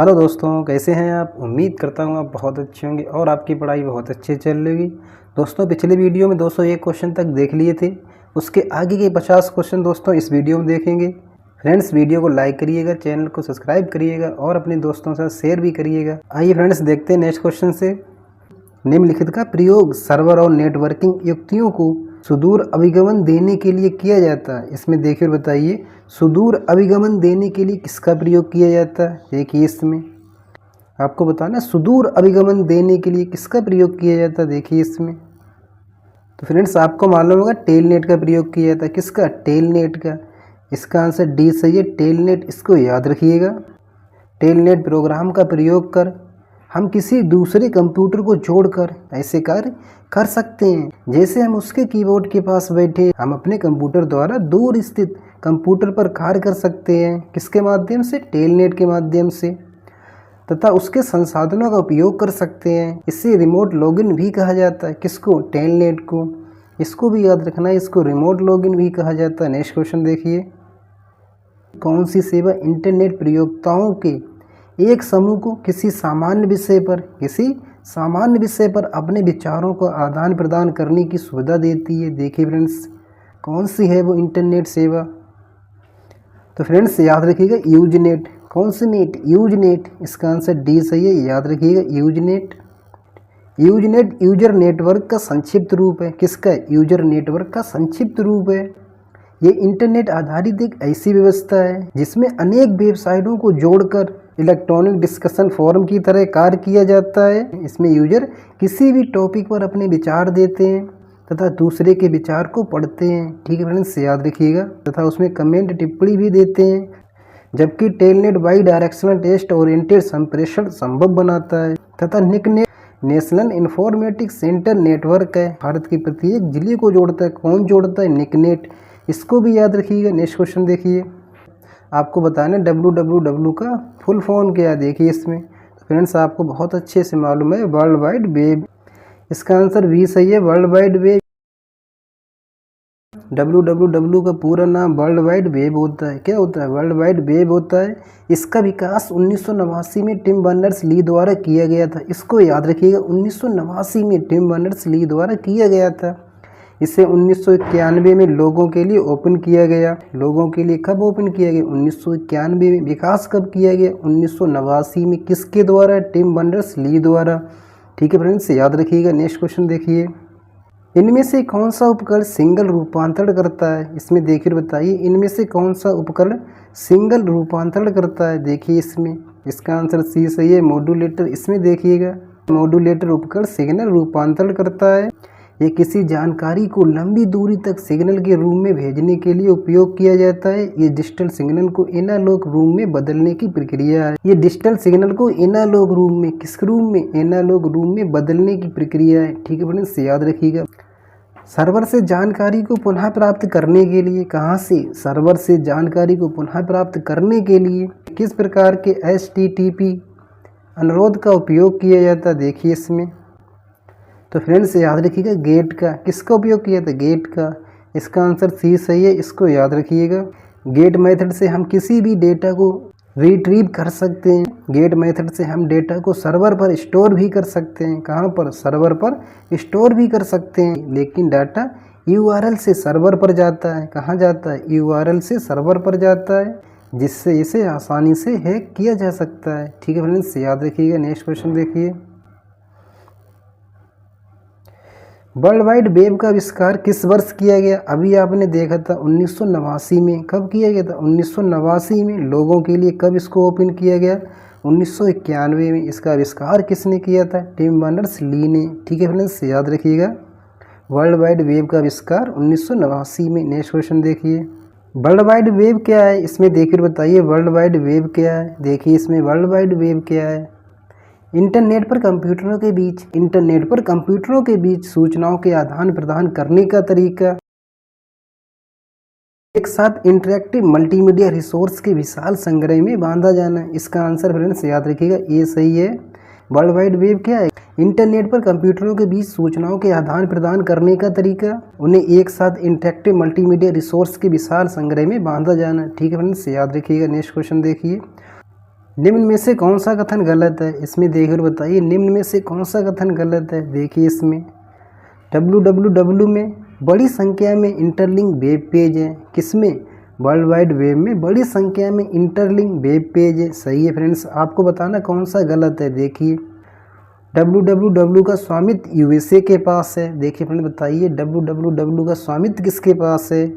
Hello दोस्तों, कैसे हैं आप। उम्मीद करता हूँ आप बहुत अच्छे होंगे और आपकी पढ़ाई बहुत अच्छे चल रही। दोस्तों, पिछले वीडियो में 201 क्वेश्चन तक देख लिए थे। उसके आगे के 50 क्वेश्चन दोस्तों इस वीडियो में देखेंगे। फ्रेंड्स, वीडियो को लाइक करिएगा, चैनल को सब्सक्राइब करिएगा और अपने दोस्तों से शेयर भी करिएगा। आइए फ्रेंड्स, देखते हैं नेक्स्ट क्वेश्चन से। निम्नलिखित का प्रयोग सर्वर और नेटवर्किंग युक्तियों को सुदूर अभिगमन देने के लिए किया जाता है। इसमें देखिए और बताइए, सुदूर अभिगमन देने के लिए किसका प्रयोग किया जाता है। देखिए, इसमें आपको बताना सुदूर अभिगमन देने के लिए किसका प्रयोग किया जाता है। देखिए इसमें तो फ्रेंड्स, आपको मालूम होगा टेलनेट का प्रयोग किया जाता है। किसका? टेलनेट का। इसका आंसर डी सही है, टेलनेट। इसको याद रखिएगा। टेलनेट प्रोग्राम का प्रयोग कर हम किसी दूसरे कंप्यूटर को जोड़कर ऐसे कार्य कर सकते हैं जैसे हम उसके कीबोर्ड के पास बैठे हम अपने कंप्यूटर द्वारा दूर स्थित कंप्यूटर पर कार्य कर सकते हैं। किसके माध्यम से? टेलनेट के माध्यम से। तथा उसके संसाधनों का उपयोग कर सकते हैं। इसे रिमोट लॉगिन भी कहा जाता है। किसको? टेलनेट को। इसको भी याद रखना है, इसको रिमोट लॉगिन भी कहा जाता है। नेक्स्ट क्वेश्चन देखिए, कौन सी सेवा इंटरनेट प्रयोक्ताओं के एक समूह को किसी सामान्य विषय पर अपने विचारों को आदान प्रदान करने की सुविधा देती है। देखिए फ्रेंड्स, कौन सी है वो इंटरनेट सेवा। तो फ्रेंड्स, याद रखिएगा यूजनेट। कौन सी नेट? यूजनेट। इसका आंसर डी सही है, याद रखिएगा यूजनेट। यूजनेट यूजर नेटवर्क का संक्षिप्त रूप है। किसका? यूजर नेटवर्क का संक्षिप्त रूप है। ये इंटरनेट आधारित एक ऐसी व्यवस्था है जिसमें अनेक वेबसाइटों को जोड़कर इलेक्ट्रॉनिक डिस्कशन फोरम की तरह कार्य किया जाता है। इसमें यूजर किसी भी टॉपिक पर अपने विचार देते हैं तथा दूसरे के विचार को पढ़ते हैं। ठीक है फ्रेंड्स, याद रखिएगा। तथा उसमें कमेंट टिप्पणी भी देते हैं। जबकि telnet bidirectional text oriented संप्रेषण संभव बनाता है। तथा NICNET national informatics centre network है। भारत के प्रत्येक जिले को जोड़ता है। कौन जोड़ता है? निकनेट। इसको भी याद रखिएगा। नेक्स्ट क्वेश्चन देखिए, आपको बताना www का फुल फॉर्म क्या है। देखिए इसमें तो फ्रेंड्स, आपको बहुत अच्छे से मालूम है, वर्ल्ड वाइड वेब। इसका आंसर भी सही है, वर्ल्ड वाइड वेब। www का पूरा नाम वर्ल्ड वाइड वेब होता है। क्या होता है? वर्ल्ड वाइड वेब होता है। इसका विकास 1989 में टिम बर्नर्स ली द्वारा किया गया था। इसको याद रखिएगा, 1989 में टिम बर्नर्स ली द्वारा किया गया था। इसे 1991 में लोगों के लिए ओपन किया गया। लोगों के लिए कब ओपन किया गया? 1991 में। विकास कब किया गया? 1989 में। किसके द्वारा? टिम बर्नर्स ली द्वारा। ठीक है फ्रेंड्स, याद रखिएगा। नेक्स्ट क्वेश्चन देखिए, इनमें से कौन सा उपकरण सिंगल रूपांतरण करता है। इसमें देखिए बताइए, इनमें से कौन सा उपकरण सिंगल रूपांतरण करता है। देखिए इसमें, इसका आंसर सी सही है, मॉड्यूलेटर। इसमें देखिएगा, मॉड्यूलेटर उपकरण सिग्नल रूपांतरण करता है। ये किसी जानकारी को लंबी दूरी तक सिग्नल के रूप में भेजने के लिए उपयोग किया जाता है। ये डिजिटल सिग्नल को एनालॉग रूप में बदलने की प्रक्रिया है। ये डिजिटल सिग्नल को एनालॉग रूप में, किस रूप में? एनालॉग रूप में बदलने की प्रक्रिया है। ठीक है फ्रेंड्स, याद रखिएगा। सर्वर से जानकारी को पुनः प्राप्त करने के लिए, कहाँ से? सर्वर से जानकारी को पुनः प्राप्त करने के लिए किस प्रकार के HTTP अनुरोध का उपयोग किया जाता है। देखिए इसमें तो फ्रेंड्स, याद रखिएगा गेट का। किसका उपयोग किया था? गेट का। इसका आंसर सी सही है, इसको याद रखिएगा। गेट मेथड से हम किसी भी डेटा को रिट्रीव कर सकते हैं। गेट मेथड से हम डेटा को सर्वर पर स्टोर भी कर सकते हैं। कहाँ पर? सर्वर पर स्टोर भी कर सकते हैं। लेकिन डाटा URL से सर्वर पर जाता है। कहाँ जाता है? URL से सर्वर पर जाता है, जिससे इसे आसानी से हैक किया जा सकता है। ठीक है फ्रेंड्स, याद रखिएगा। नेक्स्ट क्वेश्चन देखिए, वर्ल्ड वाइड वेब का आविष्कार किस वर्ष किया गया। अभी आपने देखा था 1989 में। कब किया गया था? 1989 में। लोगों के लिए कब इसको ओपन किया गया? 1991 में। इसका आविष्कार किसने किया था? टिम बर्नर्स ली ने। ठीक है फ्रेंड्स, याद रखिएगा। वर्ल्ड वाइड वेब का आविष्कार 1989 में। नेक्स्ट क्वेश्चन देखिए, वर्ल्ड वाइड वेब क्या है। इसमें देखिए बताइए, वर्ल्ड वाइड वेब क्या है। देखिए इसमें वर्ल्ड वाइड वेब क्या है। इंटरनेट पर कंप्यूटरों के बीच सूचनाओं के आदान प्रदान करने का तरीका। एक साथ इंटरैक्टिव मल्टीमीडिया रिसोर्स के विशाल संग्रह में बांधा जाना। इसका आंसर फ्रेंड्स, याद रखिएगा, ये सही है। वर्ल्ड वाइड वेब क्या है? इंटरनेट पर कंप्यूटरों के बीच सूचनाओं के आदान प्रदान करने का तरीका, उन्हें एक साथ इंटरैक्टिव मल्टीमीडिया रिसोर्स के विशाल संग्रह में बांधा जाना। ठीक है फ्रेंड्स, याद रखिएगा। नेक्स्ट क्वेश्चन देखिए, निम्न में से कौन सा कथन गलत है, इसमें देखिए और बताइए निम्न में से कौन सा कथन गलत है। देखिए इसमें www में बड़ी संख्या में इंटरलिंक वेब पेज है, किसमें, वर्ल्ड वाइड वेब में बड़ी संख्या में इंटरलिंक वेब पेज है। सही है फ्रेंड्स, आपको बताना कौन सा गलत है। देखिए www का स्वामित्व यूएसए के पास है। देखिए फ्रेंड बताइए www का स्वामित्व किसके पास है।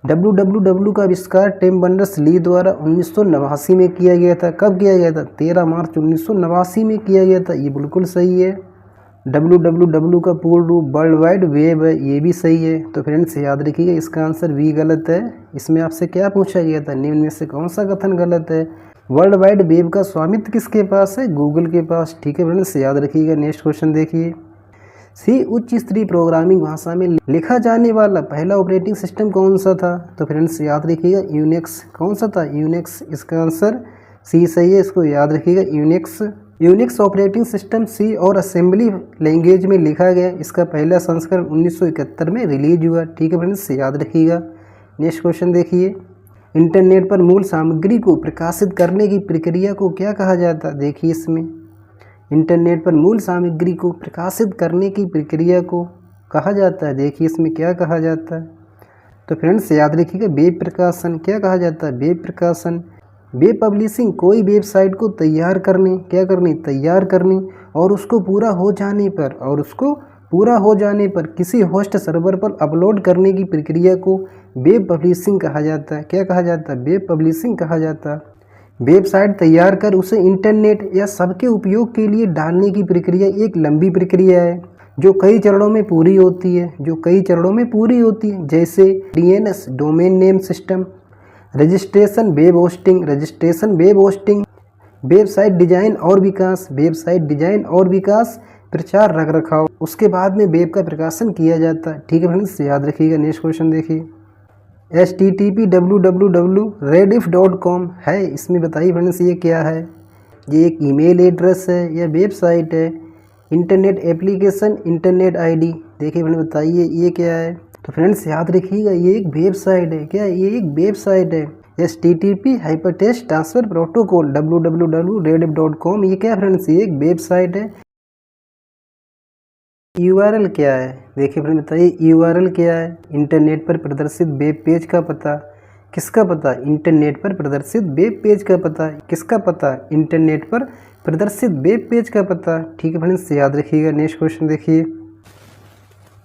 www का आविष्कार टिम बर्नर्स-ली द्वारा 1989 में किया गया था। कब किया गया था, 13 मार्च 1989 में किया गया था, ये बिल्कुल सही है। www का पूर्ण रूप वर्ल्ड वाइड वेब है, ये भी सही है। तो फ्रेंड्स याद रखिएगा इसका आंसर भी गलत है। इसमें आपसे क्या पूछा गया था, निम्न में से कौन सा कथन गलत है। वर्ल्ड वाइड वेब का स्वामित्व किसके पास है, गूगल के पास। ठीक है फ्रेंड्स, याद रखिएगा। नेक्स्ट क्वेश्चन देखिए, सी उच्च स्तरीय प्रोग्रामिंग भाषा में लिखा जाने वाला पहला ऑपरेटिंग सिस्टम कौन सा था। तो फ्रेंड्स याद रखिएगा यूनिक्स। कौन सा था, यूनिक्स। इसका आंसर सी सही है, इसको याद रखिएगा यूनिक्स। यूनिक्स ऑपरेटिंग सिस्टम सी और असेंबली लैंग्वेज में लिखा गया। इसका पहला संस्करण 1971 में रिलीज हुआ। ठीक है फ्रेंड्स, याद रखिएगा। नेक्स्ट क्वेश्चन देखिए, इंटरनेट पर मूल सामग्री को प्रकाशित करने की प्रक्रिया को क्या कहा जाता है। देखिए इसमें इंटरनेट पर मूल सामग्री को प्रकाशित करने की प्रक्रिया को कहा जाता है। देखिए इसमें क्या कहा जाता है। तो फ्रेंड्स याद रखिएगा वेब प्रकाशन। क्या कहा जाता है, वेब प्रकाशन। वेब पब्लिशिंग कोई वेबसाइट को तैयार करने, क्या करनी, तैयार करनी और उसको पूरा हो जाने पर किसी होस्ट सर्वर पर अपलोड करने की प्रक्रिया को वेब पब्लिशिंग कहा जाता है। क्या कहा जाता है, वेब पब्लिशिंग कहा जाता है। वेबसाइट तैयार कर उसे इंटरनेट या सबके उपयोग के लिए डालने की प्रक्रिया एक लंबी प्रक्रिया है जो कई चरणों में पूरी होती है, जैसे DNS domain name system, registration, web hosting, website design और विकास, प्रचार, रखरखाव। उसके बाद में वेब का प्रकाशन किया जाता है। ठीक है फ्रेंड्स, याद रखिएगा। नेक्स्ट क्वेश्चन देखिए, http www.rediff.com है, इसमें बताइए फ्रेंड्स ये क्या है। ये एक ईमेल एड्रेस है या वेबसाइट है। Internet application, internet ID. देखिए फ्रेंड्स बताइए ये क्या है। तो फ्रेंड्स याद रखिएगा ये एक वेबसाइट है। क्या, ये एक वेबसाइट है। http hypertext transfer protocol www.rediff.com, ये क्या फ्रेंड्स, ये एक वेबसाइट है। URL क्या है, देखिए फ्रेंड बताइए URL क्या है। इंटरनेट पर प्रदर्शित वेब पेज का पता। किसका पता, इंटरनेट पर प्रदर्शित वेब पेज का पता। किसका पता, इंटरनेट पर प्रदर्शित वेब पेज का पता। ठीक है फ्रेंड्स, याद रखिएगा। नेक्स्ट क्वेश्चन देखिए,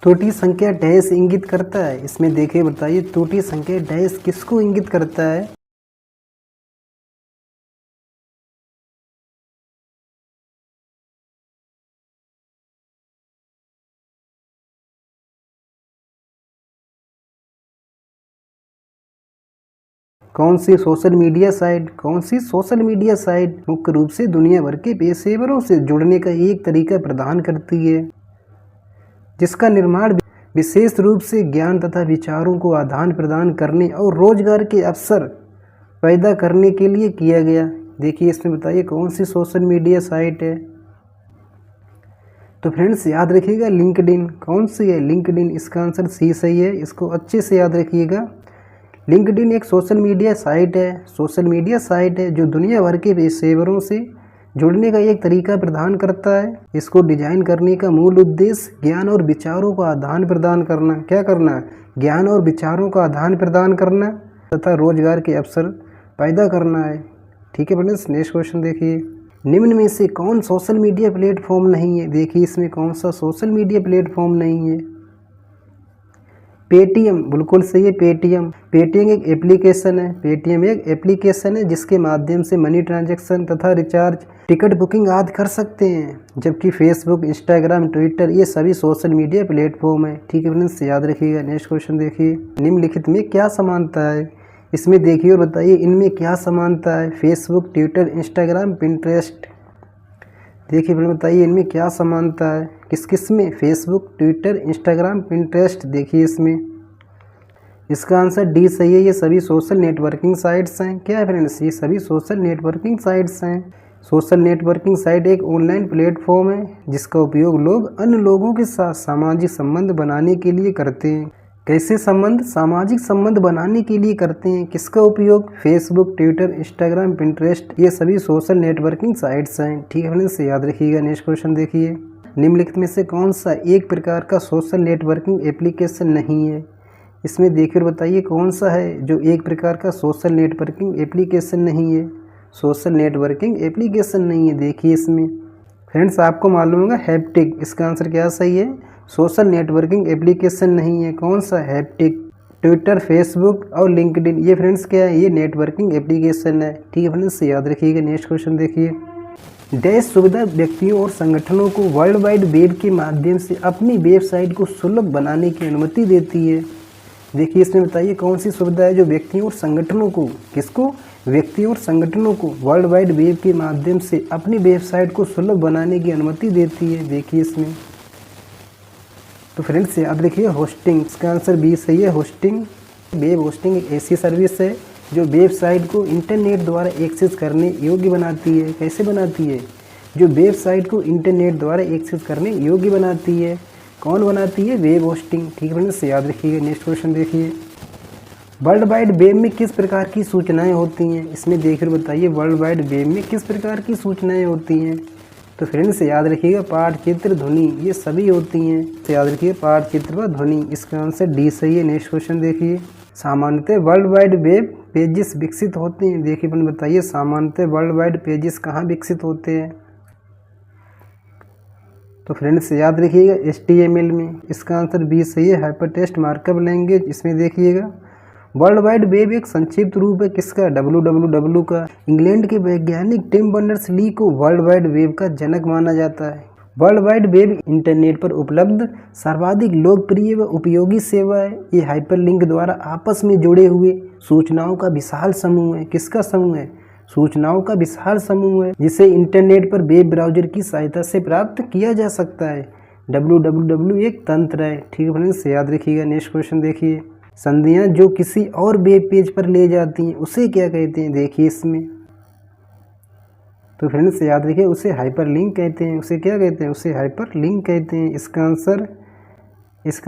त्रुटि संख्या डैश इंगित करता है। इसमें देखिए बताइए त्रुटि संख्या डैश किसको इंगित करता है। कौन सी सोशल मीडिया साइट मुख्य रूप से दुनिया भर के पेशेवरों से जुड़ने का एक तरीका प्रदान करती है, जिसका निर्माण विशेष रूप से ज्ञान तथा विचारों को आदान प्रदान करने और रोजगार के अवसर पैदा करने के लिए किया गया। देखिए इसमें बताइए कौन सी सोशल मीडिया साइट है। तो फ्रेंड्स याद रखिएगा लिंक्डइन। कौन सी है, लिंक्डइन। इसका आंसर सी सही है, इसको अच्छे से याद रखिएगा। लिंक्डइन एक सोशल मीडिया साइट है जो दुनिया भर के पेशेवरों से जुड़ने का एक तरीका प्रदान करता है। इसको डिजाइन करने का मूल उद्देश्य ज्ञान और विचारों का आदान प्रदान करना। क्या करना, ज्ञान और विचारों का आदान प्रदान करना तथा रोजगार के अवसर पैदा करना है। ठीक है फ्रेंड्स, नेक्स्ट क्वेश्चन देखिए, निम्न में से कौन सोशल मीडिया प्लेटफॉर्म नहीं है। देखिए इसमें कौन सा सोशल मीडिया प्लेटफॉर्म नहीं है। पेटीएम, बिल्कुल सही है। पेटीएम एक एप्लीकेशन है जिसके माध्यम से मनी ट्रांजैक्शन तथा रिचार्ज, टिकट बुकिंग आदि कर सकते हैं। जबकि फेसबुक, इंस्टाग्राम, ट्विटर ये सभी सोशल मीडिया प्लेटफॉर्म है। ठीक है फ्रेंड्स, याद रखिएगा। नेक्स्ट क्वेश्चन देखिए, निम्नलिखित में क्या समानता है। इसमें देखिए और बताइए इनमें क्या समानता है। Facebook, Twitter, Instagram, Pinterest. देखिए फिर बताइए इनमें क्या समानता है, किस किस में, फेसबुक, ट्विटर, इंस्टाग्राम, पिंटरेस्ट। देखिए इसमें इसका आंसर डी सही है, ये सभी सोशल नेटवर्किंग साइट्स हैं। क्या है फ्रेंड्स, ये सभी सोशल नेटवर्किंग साइट्स हैं। सोशल नेटवर्किंग साइट एक ऑनलाइन प्लेटफॉर्म है जिसका उपयोग लोग अन्य लोगों के साथ सामाजिक संबंध बनाने के लिए करते हैं। कैसे संबंध? सामाजिक संबंध बनाने के लिए करते हैं। किसका उपयोग? फेसबुक, ट्विटर, इंस्टाग्राम, पिंटरेस्ट, ये सभी सोशल नेटवर्किंग साइट्स हैं। ठीक है फ्रेंड्स, याद रखिएगा। नेक्स्ट क्वेश्चन देखिए, निम्नलिखित में से कौन सा एक प्रकार का सोशल नेटवर्किंग एप्लीकेशन नहीं है? इसमें देखिए और बताइए कौन सा है जो एक प्रकार का सोशल नेटवर्किंग एप्लीकेशन नहीं है। सोशल नेटवर्किंग एप्लीकेशन नहीं है। देखिए इसमें फ्रेंड्स आपको मालूम होगा हैप्टिक, इसका आंसर क्या सही है? सोशल नेटवर्किंग एप्लीकेशन नहीं है। कौन सा? हैप्टिक। ट्विटर, फेसबुक और लिंक्डइन, ये फ्रेंड्स क्या है? ये नेटवर्किंग एप्लीकेशन है। ठीक है फ्रेंड्स, याद रखिएगा। नेक्स्ट क्वेश्चन देखिए, डैश सुविधा व्यक्तियों और संगठनों को वर्ल्ड वाइड वेब के माध्यम से अपनी वेबसाइट को सुलभ बनाने की अनुमति देती है। देखिए इसमें बताइए कौन सी सुविधा है जो व्यक्तियों और संगठनों को, किसको? व्यक्तियों और संगठनों को वर्ल्ड वाइड वेब के माध्यम से अपनी वेबसाइट को सुलभ बनाने की अनुमति देती है। देखिए इसमें तो फ्रेंड्स याद रखिए होस्टिंग, इसका आंसर बी सही है। होस्टिंग, वेब होस्टिंग एक ऐसी सर्विस है जो वेबसाइट को इंटरनेट द्वारा एक्सेस करने योग्य बनाती है। कैसे बनाती है? जो वेबसाइट को इंटरनेट द्वारा एक्सेस करने योग्य बनाती है। कौन बनाती है? Web hosting. ठीक है फ्रेंड्स, याद रखिएगा। नेक्स्ट क्वेश्चन देखिए, वर्ल्ड वाइड वेब में किस प्रकार की सूचनाएं होती हैं? इसमें देखकर बताइए वर्ल्ड वाइड वेब में किस प्रकार की सूचनाएं होती हैं। तो फ्रेंड्स याद रखिएगा पाठ, चित्र, ध्वनि, ये सभी होती हैं। तो याद रखिए पाठ, चित्र व ध्वनि, इसका आंसर डी सही है। नेक्स्ट क्वेश्चन देखिए, सामान्यतः वर्ल्ड वाइड वेब पेजेस विकसित होते हैं। देखिए अपन बताइए सामान्यतः वर्ल्ड वाइड पेजेस कहाँ विकसित होते हैं? तो फ्रेंड्स याद रखिएगा HTML में, इसका आंसर बी सही है। हाइपरटेक्स्ट मार्कअप लैंग्वेज, इसमें देखिएगा वर्ल्ड वाइड वेब एक संक्षिप्त रूप है किसका? WWW का। इंग्लैंड के वैज्ञानिक टिम बर्नर्स-ली को वर्ल्ड वाइड वेब का जनक माना जाता है। वर्ल्ड वाइड वेब इंटरनेट पर उपलब्ध सर्वाधिक लोकप्रिय व उपयोगी सेवा है। ये हाइपरलिंक द्वारा आपस में जुड़े हुए सूचनाओं का विशाल समूह है। किसका समूह है? सूचनाओं का विशाल समूह है, जिसे इंटरनेट पर वेब ब्राउजर की सहायता से प्राप्त किया जा सकता है। WWW एक तंत्र है। ठीक है फ्रेंड्स, याद रखिएगा। नेक्स्ट क्वेश्चन देखिए, संधियां जो किसी और वेब पेज पर ले जाती हैं उसे क्या कहते हैं? देखिए इसमें तो फ्रेंड्स याद रखिए उसे हाइपरलिंक कहते हैं। उसे क्या कहते हैं? उसे हाइपरलिंक कहते हैं। इसका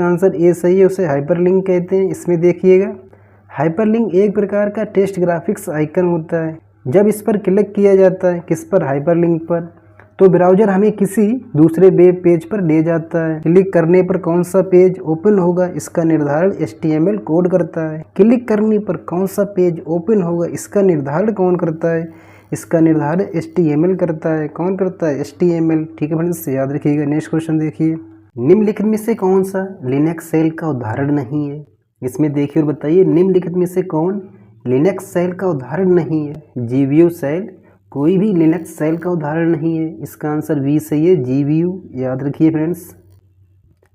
आंसर ए सही है, उसे हाइपरलिंक कहते हैं। इसमें देखिएगा हाइपरलिंक एक प्रकार का टेक्स्ट ग्राफिक्स आइकन होता है। जब इस पर क्लिक किया जाता है, किस पर? हाइपरलिंक पर, तो ब्राउजर हमें किसी दूसरे वेब पेज पर ले जाता है। क्लिक करने पर कौन सा पेज ओपन होगा, इसका निर्धारण HTML कोड करता है। क्लिक करने पर कौन सा पेज ओपन होगा, इसका निर्धारण कौन करता है? इसका निर्धारण HTML करता है। कौन करता है? HTML। ठीक है फ्रेंड्स, याद रखिएगा। नेक्स्ट क्वेश्चन देखिए, निम्नलिखित में से कौन सा लिनक्स शेल का उदाहरण नहीं है? इसमें देखिए और बताइए निम्नलिखित में से कौन लिनक्स शेल का उदाहरण नहीं है? GVU शेल कोई भी लिनक्स शेल का उदाहरण नहीं है। इसका आंसर बी सही है, GVU। याद रखिए फ्रेंड्स,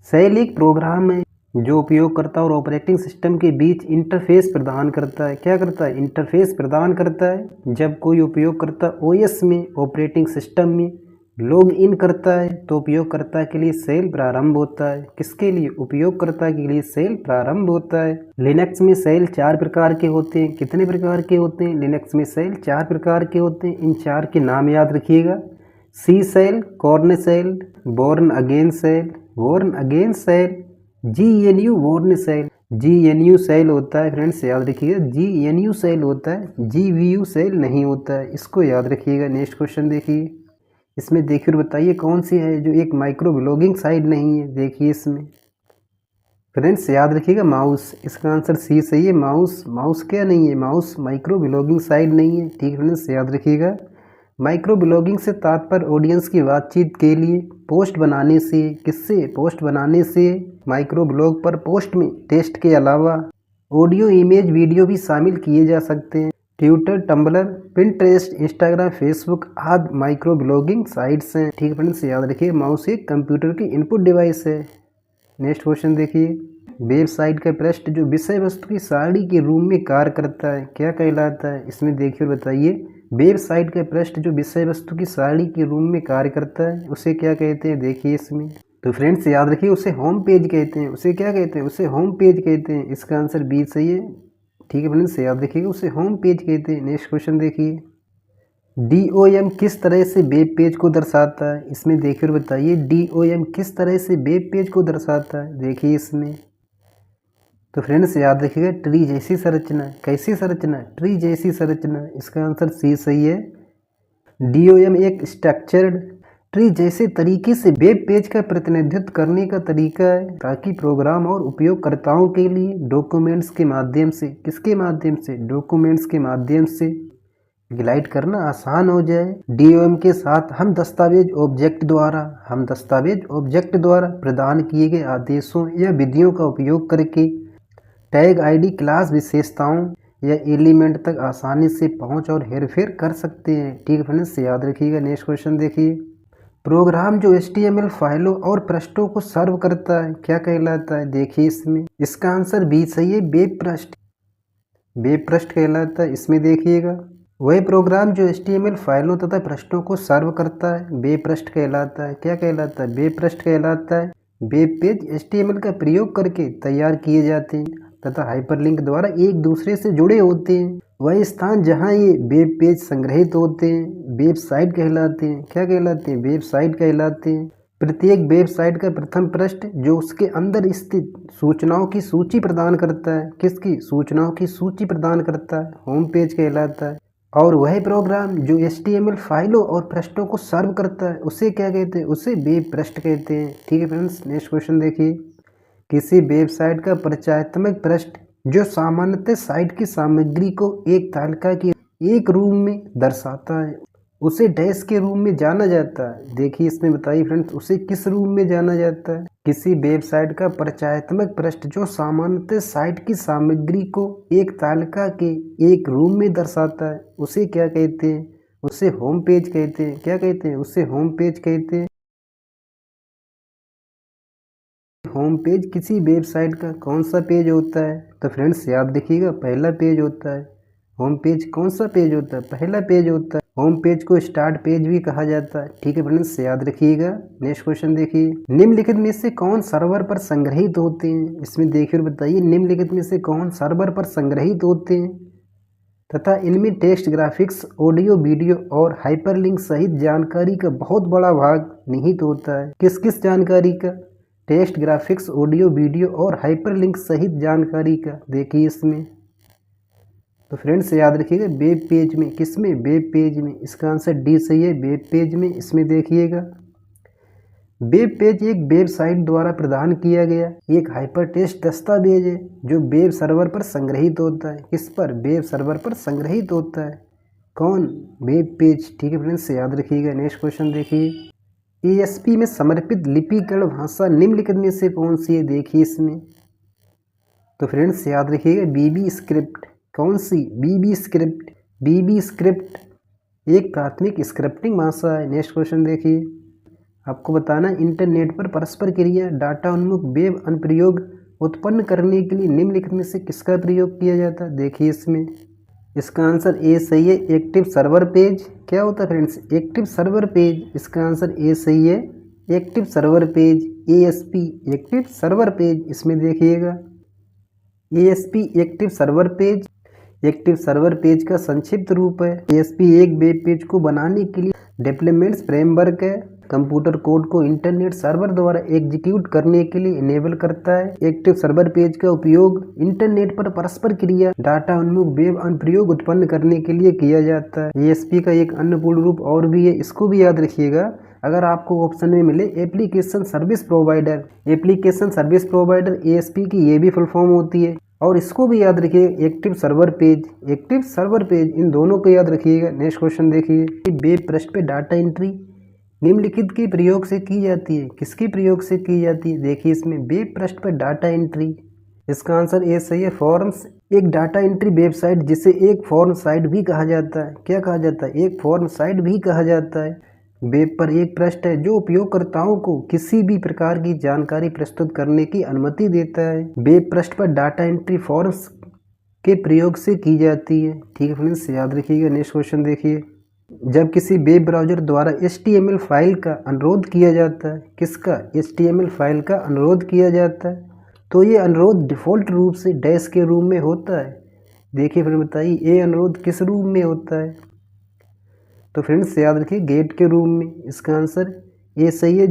शेल एक प्रोग्राम है जो उपयोगकर्ता और ऑपरेटिंग सिस्टम के बीच इंटरफेस प्रदान करता है। क्या करता है? इंटरफेस प्रदान करता है। जब कोई उपयोगकर्ता OS में, ऑपरेटिंग सिस्टम में लॉग इन करता है तो उपयोगकर्ता के लिए शेल प्रारंभ होता है। किसके लिए? उपयोगकर्ता के लिए शेल प्रारंभ होता है। लिनक्स में शेल 4 प्रकार के होते हैं। कितने प्रकार के होते हैं? लिनक्स में शेल 4 प्रकार के होते हैं। इन 4 के नाम याद रखिएगा, C shell, Korn shell, Bourne again shell, GNU Bourne shell. GNU shell होता है फ्रेंड्स, याद रखिएगा GNU शेल होता है, GVU शेल नहीं होता है। इसको याद रखिएगा। नेक्स्ट क्वेश्चन देखिए, इसमें देखिए और बताइए कौन सी है जो एक माइक्रो ब्लॉगिंग साइट नहीं है? देखिए इसमें फ्रेंड्स याद रखिएगा माउस, इसका आंसर सी सही है। माउस क्या नहीं है? माउस माइक्रो ब्लॉगिंग साइट नहीं है। ठीक है फ्रेंड्स, याद रखिएगा। माइक्रो ब्लॉगिंग से तात्पर्य ऑडियंस की बातचीत के लिए पोस्ट बनाने से। किससे? पोस्ट बनाने से। माइक्रो ब्लॉग पर पोस्ट में टेक्स्ट के अलावा ऑडियो, इमेज, वीडियो भी शामिल किए जा सकते हैं। Twitter, Tumblr, Pinterest, Instagram, Facebook आदि माइक्रो ब्लॉगिंग साइट्स हैं। ठीक है फ्रेंड्स, याद रखिए माउस एक कंप्यूटर की इनपुट डिवाइस है। नेक्स्ट क्वेश्चन देखिए, वेबसाइट का पृष्ठ जो विषय वस्तु की सारणी के रूप में कार्य करता है क्या कहलाता है? इसमें देखिए और बताइए वेबसाइट का पृष्ठ जो विषय वस्तु की सारणी के रूप में कार्य करता है उसे क्या कहते हैं? देखिए इसमें तो फ्रेंड्स याद रखिए उसे होम पेज कहते हैं। उसे क्या कहते हैं? उसे होम पेज कहते हैं। इसका आंसर बी सही है। ठीक है फ्रेंड्स, याद रखिएगा उसे होम पेज कहते हैं। नेक्स्ट क्वेश्चन देखिए, DOM किस तरह से वेब पेज को दर्शाता है? इसमें देखिए और बताइए DOM किस तरह से वेब पेज को दर्शाता है? देखिए इसमें तो फ्रेंड्स याद रखिएगा ट्री जैसी संरचना। कैसी संरचना? ट्री जैसी संरचना। इसका आंसर सी सही है। डीओएम एक स्ट्रक्चर्ड ट्री जैसे तरीके से वेब पेज का प्रतिनिधित्व करने का तरीका है ताकि प्रोग्राम और उपयोगकर्ताओं के लिए डॉक्यूमेंट्स के माध्यम से, किसके माध्यम से? डॉक्यूमेंट्स के माध्यम से ग्लाइड करना आसान हो जाए। डीओएम के साथ हम दस्तावेज ऑब्जेक्ट द्वारा प्रदान किए गए आदेशों या विधियों का उपयोग करके टैग आईडी क्लास विशेषताओं या एलिमेंट तक आसानी से पहुंच और हेरफेर कर सकते हैं। ठीक है फ्रेंड्स, याद रखिएगा। नेक्स्ट क्वेश्चन देखिए। प्रोग्राम जो HTML फाइलों और पृष्ठों को सर्व करता है क्या कहलाता है? देखिए इसमें इसका आंसर बी सही है, वेब पृष्ठ। वेब पृष्ठ कहलाता है। इसमें देखिएगा वही प्रोग्राम जो HTML फाइलों तथा पृष्ठों को सर्व करता है वेब पृष्ठ कहलाता है। क्या कहलाता है? वेब पृष्ठ कहलाता है। वेब पेज HTML का प्रयोग करके तैयार किए जाते हैं तथा हाइपरलिंक द्वारा एक दूसरे से जुड़े होते हैं। वही स्थान जहां ये वेब पेज संग्रहित होते हैं वेबसाइट कहलाते हैं। क्या कहलाते हैं? वेबसाइट कहलाते हैं। प्रत्येक वेबसाइट का प्रथम पृष्ठ जो उसके अंदर स्थित सूचनाओं की सूची प्रदान करता है, किसकी? सूचनाओं की सूची प्रदान करता है, होम पेज कहलाता है। और वह प्रोग्राम जो HTML फाइलों और पृष्ठों को सर्व करता है उसे क्या कहते हैं? उसे वेब पृष्ठ कहते हैं। ठीक है फ्रेंड्स, नेक्स्ट क्वेश्चन देखिए। किसी वेबसाइट का परिचयात्मक पृष्ठ जो सामान्यतः साइट की सामग्री को एक तालिका के एक रूप में दर्शाता है उसे डैश के रूप में जाना जाता है। देखिए इसमें बताइए फ्रेंड्स, उसे किस रूप में जाना जाता है? किसी वेबसाइट का परिचयात्मक पृष्ठ जो सामान्यतः साइट की सामग्री को एक तालिका के एक रूप में दर्शाता है उसे क्या कहते हैं? उसे होम पेज कहते हैं। क्या कहते हैं? उसे होम पेज कहते हैं। होम पेज किसी वेबसाइट का कौन सा पेज होता है? तो फ्रेंड्स याद रखिएगा पहला पेज होता है। होम पेज कौन सा पेज होता है? पहला पेज होता है। होम पेज को स्टार्ट पेज भी कहा जाता है। ठीक है फ्रेंड्स, याद रखिएगा। नेक्स्ट क्वेश्चन देखिए। निम्नलिखित में से कौन सर्वर पर संग्रहित होते हैं? इसमें देखिए और बताइए निम्नलिखित में से कौन सर्वर पर संग्रहित होते हैं तथा इनमें टेक्स्ट, ग्राफिक्स, ऑडियो, वीडियो और हाइपरलिंक सहित जानकारी का बहुत बड़ा भाग निहित होता है। किस किस जानकारी का? टेक्स्ट, ग्राफिक्स, ऑडियो, वीडियो और हाइपरलिंक सहित जानकारी का। देखिए इसमें तो फ्रेंड्स याद रखिएगा वेब पेज में। किसमें? वेब पेज में। इसका आंसर डी सही है, वेब पेज में। इसमें देखिएगा वेब पेज एक वेबसाइट द्वारा प्रदान किया गया एक हाइपरटेक्स्ट दस्तावेज है जो वेब सर्वर पर संग्रहित होता है। किस पर? वेब सर्वर पर संग्रहित होता है। कौन? Web page. ठीक है फ्रेंड्स, याद रखिएगा। नेक्स्ट क्वेश्चन देखिए। ASP में समर्पित लिपिकरण भाषा निम्नलिखित में से कौन सी है? देखिए इसमें तो फ्रेंड्स याद रखिएगा BB स्क्रिप्ट। कौन सी? BB script. BB स्क्रिप्ट एक प्राथमिक स्क्रिप्टिंग भाषा है। नेक्स्ट क्वेश्चन देखिए। आपको बताना इंटरनेट पर परस्पर क्रिया डाटा उन्मुख वेब अनुप्रयोग उत्पन्न करने के लिए निम्नलिखित में से किसका प्रयोग किया जाता है? देखिए इसमें इसका आंसर ए सही है, एक्टिव सर्वर पेज। क्या होता है फ्रेंड्स? Active server page. इसका आंसर ए सही है, active server page. ASP active server page. इसमें देखिएगा ASP active server page. Active server page का संक्षिप्त रूप है। ASP एक वेब पेज को बनाने के लिए डेवलपमेंट फ्रेमवर्क है। कंप्यूटर कोड को इंटरनेट सर्वर द्वारा एग्जीक्यूट करने के लिए इनेबल करता है। एक्टिव सर्वर पेज का उपयोग इंटरनेट पर परस्पर क्रिया डाटा उन्मुख वेब अनुप्रयोग उत्पन्न करने के लिए किया जाता है। ASP का एक अन्य पूर्ण रूप और भी है, इसको भी याद रखिएगा। अगर आपको ऑप्शन में मिले application service provider, application service provider ASP की ये भी फुल फॉर्म होती है। और इसको भी याद रखिए active server page, active server page, इन दोनों को याद रखिएगा। नेक्स्ट क्वेश्चन देखिए। वेब पृष्ठ पे डाटा एंट्री निम्नलिखित के प्रयोग से की जाती है। किसके प्रयोग से की जाती है? देखिए इसमें वेब पृष्ठ पर डाटा एंट्री। इसका आंसर ए सही है, फॉर्म्स। एक डाटा एंट्री वेबसाइट जिसे एक फॉर्म साइट भी कहा जाता है। क्या कहा जाता है? एक फॉर्म साइट भी कहा जाता है। वेब पर एक पृष्ठ है जो उपयोगकर्ताओं को किसी भी प्रकार की जानकारी प्रस्तुत करने की अनुमति देता है। वेब पृष्ठ पर डाटा एंट्री फॉर्म्स के प्रयोग से की जाती है। ठीक है फ्रेंड्स, याद रखिएगा। नेक्स्ट क्वेश्चन देखिए। जब किसी वेब ब्राउज़र द्वारा HTML फाइल का अनुरोध किया जाता है, किसका? HTML फाइल का अनुरोध किया जाता है, तो ये अनुरोध डिफ़ॉल्ट रूप से डैश के रूप में होता है। देखिए फिर बताइए ये अनुरोध किस रूप में होता है? तो फ्रेंड्स याद रखिए गेट के रूप में। इसका आंसर ए सही है।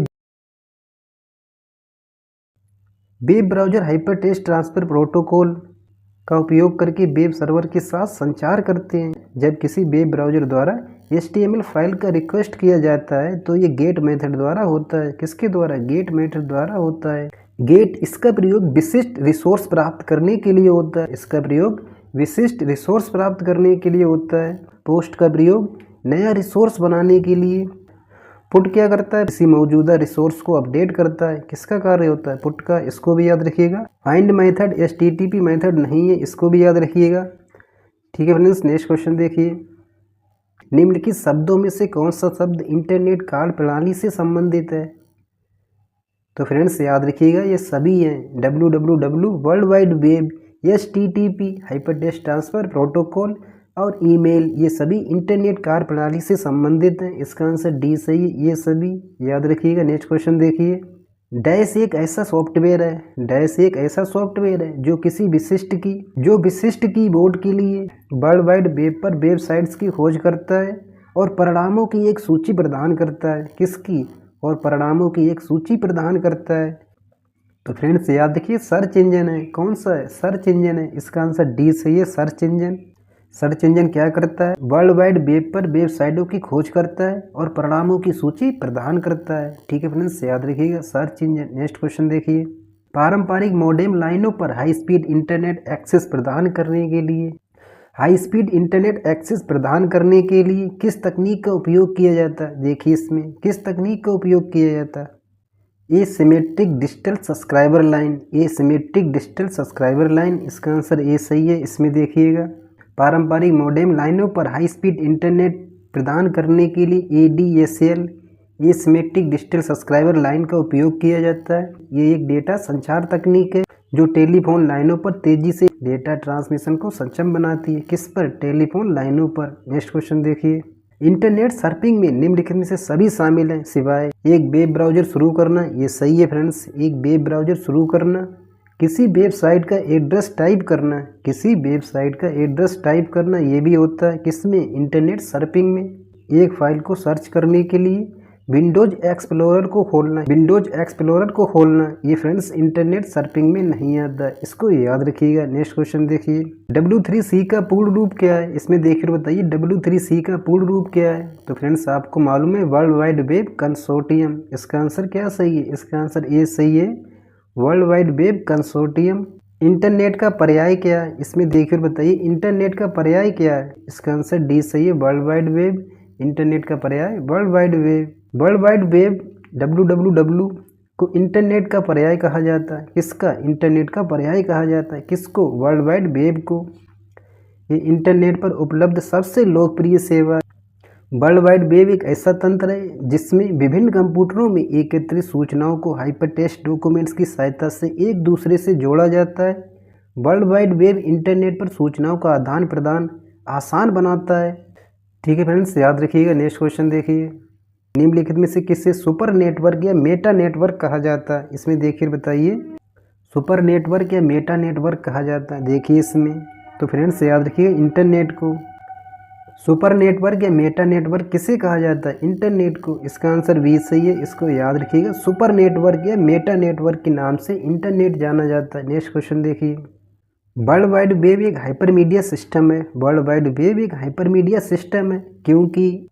Web browser hypertext transfer protocol का उपयोग करके वेब सर्वर के साथ संचार करते हैं। जब किसी वेब ब्राउज़र द्वारा HTML फाइल का रिक्वेस्ट किया जाता है तो ये गेट मेथड द्वारा होता है। किसके द्वारा? गेट मेथड द्वारा होता है। गेट इसका प्रयोग विशिष्ट रिसोर्स प्राप्त करने के लिए होता है। इसका प्रयोग विशिष्ट रिसोर्स प्राप्त करने के लिए होता है। पोस्ट का प्रयोग नया रिसोर्स बनाने के लिए। पुट क्या करता है? किसी मौजूदा रिसोर्स को अपडेट करता है। किसका कार्य होता है? पुट का। इसको भी याद रखिएगा। फाइंड मेथड HTTP मेथड नहीं है, इसको भी याद रखिएगा। ठीक है फ्रेंड्स, नेक्स्ट क्वेश्चन देखिए। निम्नलिखित शब्दों में से कौन सा शब्द इंटरनेट कार्य प्रणाली से संबंधित है? तो फ्रेंड्स याद रखिएगा, ये सभी हैं। www world wide web, HTTP hypertext transfer protocol और ईमेल, ये सभी इंटरनेट कार्य प्रणाली से संबंधित हैं। इसका आंसर डी सही है, ये सभी याद रखिएगा। नेक्स्ट क्वेश्चन देखिए। डैश एक ऐसा सॉफ्टवेयर है, डैश एक ऐसा सॉफ्टवेयर है जो विशिष्ट कीबोर्ड के लिए वर्ल्ड वाइड वेब पर वेबसाइट्स की खोज करता है और परिणामों की एक सूची प्रदान करता है। किसकी? और परिणामों की एक सूची प्रदान करता है। तो फ्रेंड्स याद रखिए, सर्च इंजन है। कौन सा है? सर्च इंजन है। इसका आंसर डी सही है, सर्च इंजन। सर्च इंजन क्या करता है? वर्ल्ड वाइड वेब पर वेबसाइटों की खोज करता है और परिणामों की सूची प्रदान करता है। ठीक है फ्रेंड्स, याद रखिएगा, सर्च इंजन। नेक्स्ट क्वेश्चन देखिए। पारंपरिक मॉडेम लाइनों पर हाई स्पीड इंटरनेट एक्सेस प्रदान करने के लिए किस तकनीक का उपयोग किया जाता है? देखिए इसमें किस तकनीक का उपयोग किया जाता है? Asymmetric digital subscriber line, asymmetric digital subscriber line. इसका आंसर ए सही है, इसमें देखिएगा। पारंपरिक मॉडेम लाइनों पर हाई स्पीड इंटरनेट प्रदान करने के लिए ADSL, asymmetric digital subscriber line का उपयोग किया जाता है। ये एक डेटा संचार तकनीक है जो टेलीफोन लाइनों पर तेजी से डेटा ट्रांसमिशन को सक्षम बनाती है। किस पर? टेलीफोन लाइनों पर। नेक्स्ट क्वेश्चन देखिए। इंटरनेट सर्फिंग में निम्नलिखित में से सभी शामिल हैं सिवाय एक वेब ब्राउज़र शुरू करना। ये सही है फ्रेंड्स, एक वेब ब्राउज़र शुरू करना, किसी वेबसाइट का एड्रेस टाइप करना, ये भी होता है। किसमें? इंटरनेट सर्फिंग में। एक फाइल को सर्च करने के लिए विंडोज एक्सप्लोरर को खोलना, ये फ्रेंड्स इंटरनेट सर्फिंग में नहीं आता है, इसको याद रखिएगा। नेक्स्ट क्वेश्चन देखिए। W3C का पूर्ण रूप क्या है? इसमें देखिए बताइए, W3C का पूर्ण रूप क्या है? तो फ्रेंड्स आपको मालूम है, वर्ल्ड वाइड वेब कंसोर्टियम। इसका आंसर क्या सही है? इसका आंसर ए सही है, world wide web consortium. Internet का पर्याय क्या है? इसमें देखिए बताइए, इंटरनेट का पर्याय क्या है? इसका आंसर डी सही है, वर्ल्ड वाइड वेब। इंटरनेट का पर्याय world wide web. World wide web www को इंटरनेट का पर्याय कहा जाता है। किसका? इंटरनेट का पर्याय कहा जाता है। किसको? वर्ल्ड वाइड वेब को। ये इंटरनेट पर उपलब्ध सबसे लोकप्रिय सेवा है। वर्ल्ड वाइड वेब एक ऐसा तंत्र है जिसमें विभिन्न कंप्यूटरों में एकत्रित सूचनाओं को हाइपरटेक्स्ट डॉक्यूमेंट्स की सहायता से एक दूसरे से जोड़ा जाता है। वर्ल्ड वाइड वेब इंटरनेट पर सूचनाओं का आदान प्रदान आसान बनाता है। ठीक है फ्रेंड्स, याद रखिएगा। नेक्स्ट क्वेश्चन देखिए। निम्नलिखित में से किसे सुपर नेटवर्क या मेटा नेटवर्क कहा जाता है? इसमें देखिए बताइए, सुपर नेटवर्क या मेटा नेटवर्क कहा जाता है। देखिए इसमें, तो फ्रेंड्स याद रखिए, इंटरनेट को सुपर नेटवर्क या मेटा नेटवर्क किसे कहा जाता है? इंटरनेट को। इसका आंसर बी सही है, इसको याद रखिएगा। सुपर नेटवर्क या मेटा नेटवर्क के नाम से इंटरनेट जाना जाता है। नेक्स्ट क्वेश्चन देखिए। वर्ल्ड वाइड वेब एक हाइपरमीडिया सिस्टम है। वर्ल्ड वाइड वेब एक हाइपरमीडिया सिस्टम है क्योंकि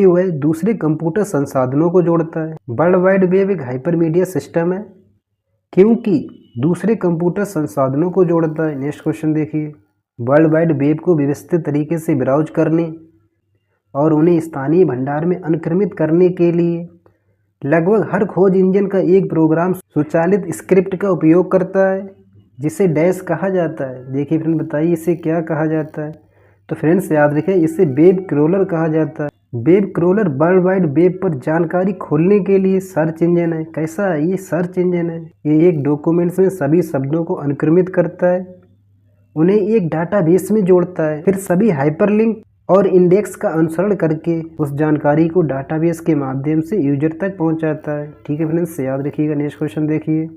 वह दूसरे कंप्यूटर संसाधनों को जोड़ता है। वर्ल्ड वाइड वेब एक हाइपरमीडिया सिस्टम है क्योंकि दूसरे कंप्यूटर संसाधनों को जोड़ता है। नेक्स्ट क्वेश्चन देखिए। वर्ल्ड वाइड वेब को व्यवस्थित तरीके से ब्राउज करने और उन्हें स्थानीय भंडार में अनुक्रमित करने के लिए लगभग हर खोज इंजन का एक प्रोग्राम स्वचालित स्क्रिप्ट का उपयोग करता है, जिसे डैश कहा जाता है। देखिए फ्रेंड बताइए, इसे क्या कहा जाता है? तो फ्रेंड्स याद रखिए, इसे वेब क्रोलर कहा जाता है। Web crawler world wide web पर जानकारी खोलने के लिए सर्च इंजन है। कैसा है? ये सर्च इंजन है। ये एक डॉक्यूमेंट्स में सभी शब्दों को अनुक्रमित करता है, उन्हें एक डाटाबेस में जोड़ता है, फिर सभी हाइपरलिंक और इंडेक्स का अनुसरण करके उस जानकारी को डाटाबेस के माध्यम से यूजर तक पहुंचाता है। ठीक है फ्रेंड्स, याद रखिएगा। नेक्स्ट क्वेश्चन देखिए।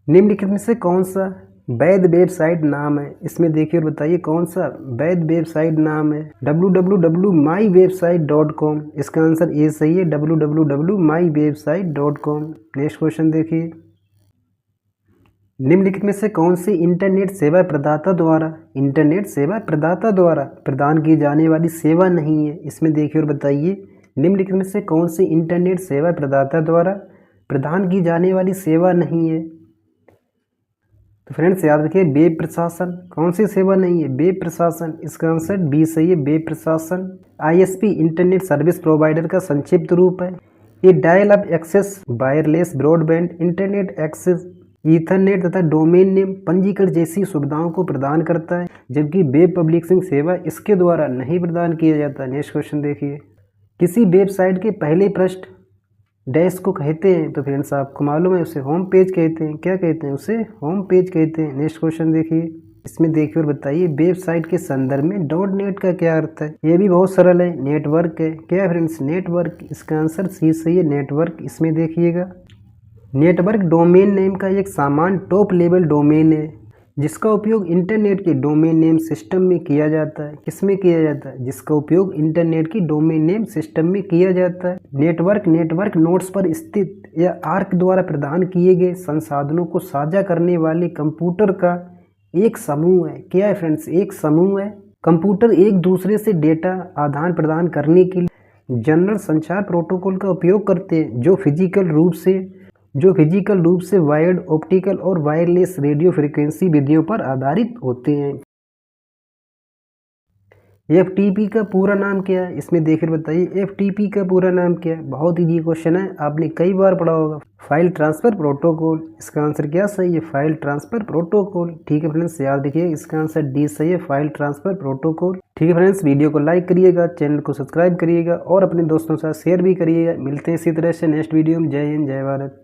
निम्नलिखित में से कौन सा वैध वेबसाइट नाम है? इसमें देखिए और बताइए कौन सा वैध वेबसाइट नाम है? www.mywebsite.com। इसका आंसर ए सही है, www.mywebsite.com। नेक्स्ट क्वेश्चन देखिए। निम्नलिखित में से कौन सी इंटरनेट सेवा प्रदाता द्वारा प्रदान की जाने वाली सेवा नहीं है? इसमें देखिए और बताइए, निम्नलिखित में से कौन सी इंटरनेट सेवा प्रदाता द्वारा प्रदान की जाने वाली सेवा नहीं है? तो फ्रेंड्स याद रखिए, वेब प्रशासन। कौन सी सेवा नहीं है? वेब प्रशासन। इसका आंसर बी सही है, वेब प्रशासन। आईएसपी इंटरनेट सर्विस प्रोवाइडर का संक्षिप्त रूप है। ये dial up access, wireless broadband internet access, ethernet तथा डोमेन नेम पंजीकरण जैसी सुविधाओं को प्रदान करता है, जबकि वेब पब्लिशिंग सेवा इसके द्वारा नहीं प्रदान किया जाता। नेक्स्ट क्वेश्चन देखिए, किसी वेबसाइट के पहले पृष्ठ डैश को कहते हैं? तो फ्रेंड्स आपको मालूम है, उसे होम पेज कहते हैं। क्या कहते हैं? उसे होम पेज कहते हैं। नेक्स्ट क्वेश्चन देखिए, इसमें देखिए और बताइए, वेबसाइट के संदर्भ में डॉट नेट का क्या अर्थ है? ये भी बहुत सरल है, नेटवर्क है। क्या है फ्रेंड्स? नेटवर्क। इसका आंसर सी सही है, नेटवर्क। इसमें देखिएगा, नेटवर्क डोमेन नेम का एक सामान्य टॉप लेवल डोमेन है जिसका उपयोग इंटरनेट के डोमेन नेम सिस्टम में किया जाता है। किसमें किया जाता है? जिसका उपयोग इंटरनेट की डोमेन नेम सिस्टम में किया जाता है। नेटवर्क नोड्स पर स्थित या आर्क द्वारा प्रदान किए गए संसाधनों को साझा करने वाले कंप्यूटर का एक समूह है। क्या है फ्रेंड्स? एक समूह है। कंप्यूटर एक दूसरे से डेटा आदान प्रदान करने के लिए जनरल संचार प्रोटोकॉल का उपयोग करते हैं, जो फिजिकल रूप से वायर्ड, ऑप्टिकल और वायरलेस रेडियो फ्रीक्वेंसी विधियों पर आधारित होते हैं। एफटीपी का पूरा नाम क्या है? इसमें देखकर बताइए, एफटीपी का पूरा नाम क्या है? बहुत इजी क्वेश्चन है, आपने कई बार पढ़ा होगा। File transfer protocol. इसका आंसर क्या सही है? File transfer protocol. ठीक है फ्रेंड्स, याद रखिए, इसका आंसर डी सही है, फाइल ट्रांसफर प्रोटोकॉल। ठीक है फ्रेंड्स, वीडियो को लाइक करिएगा, चैनल को सब्सक्राइब करिएगा और अपने दोस्तों के साथ शेयर भी करिएगा। मिलते हैं इसी तरह से नेक्स्ट वीडियो में। जय हिंद, जय भारत।